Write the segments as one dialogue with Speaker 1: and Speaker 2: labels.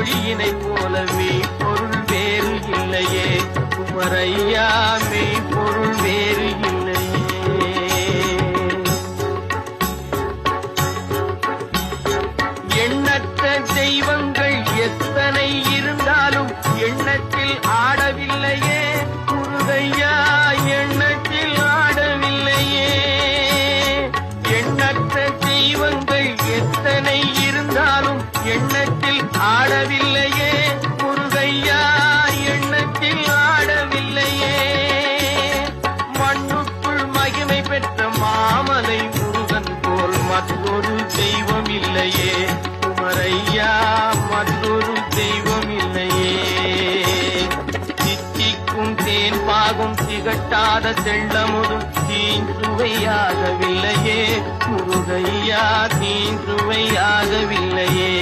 Speaker 1: மொழியினை போல மெய்ப்பொருள் வேறு இல்லையே. குமரையா மெய்ப்பொருள் வேறு இல்லையே. எண்ணற்ற தெய்வங்கள் எத்தனை இருந்தாலும் எண்ணத்தில் ஆடவில்லையே. முருகையா எண்ணத்தில் ஆடவில்லையே. எண்ணற்ற தெய்வங்கள் எத்தனை இருந்தாலும் எண்ணத்தில் ஆடவில்லையே. முருகையா எண்ணத்தில் ஆடவில்லையே. மண்ணுக்குள் மகிமை பெற்ற மாமலை முருகன் போல் மற்றொரு தெய்வம் இல்லையே. குமரையா மற்றொரு தெய்வம் இல்லையே. தித்திக்கும் தேன் பாகும் திகட்டாத தெள்ளமுதும் தீஞ்சுவையாகவில்லையே. முருகையா தீஞ்சுவையாகவில்லையே.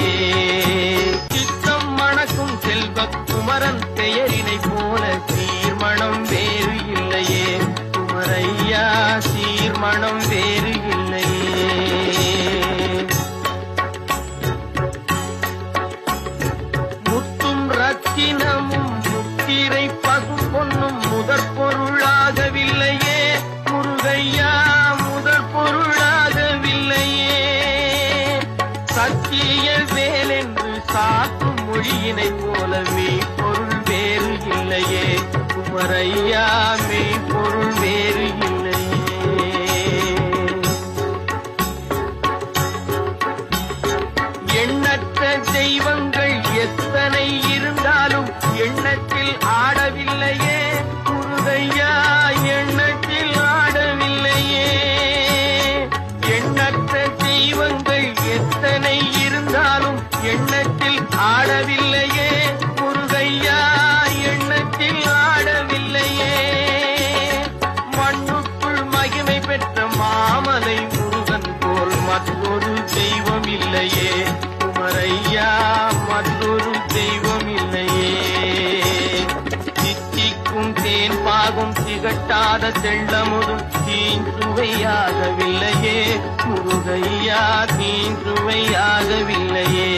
Speaker 1: சித்தம் மணக்கும் செல்வ குமரன் பெயரினை போல சீர்மணம் வேறு இல்லையே. குமரையா சீர்மணம் வேறு இல்லையே. முத்தும் ரத்தினமும் முத்திரை பசும் பொன்னும் முதற் பொருளாகவில்லையே. முருகையா முதற் பொருளாகவில்லையே. சத்திய வேலென்று சாத்தும் மொழியினை போல மெய்ப்பொருள் வேறு இல்லையே. குமரையா மெய்ப்பொருள் வேறு இல்லையே. எண்ணற்ற தெய்வங்கள் எத்தனை இருந்தாலும் எண்ணத்தில் ஆடவில்லையே. முருகையா எண்ணத்தில் ஆடவில்லையே. எண்ணற்ற தெய்வங்கள் எத்தனை இருந்தாலும் எண்ணத்தில் ஆடவில்லையே. முருகையா எண்ணத்தில் ஆடவில்லையே. மண்ணுக்குள் மகிமை பெற்ற மாமலை முருகன் போல் மற்றொரு தெய்வம் இல்லையே. குமரையா மற்றொரு தெய்வம் இல்லையே. தித்திக்கும் தேன் பாகும் திகட்டாத தெள்ளமுதும் தீஞ்சுவையாகவில்லையே. முருகையா தீஞ்சுவையாகவில்லையே.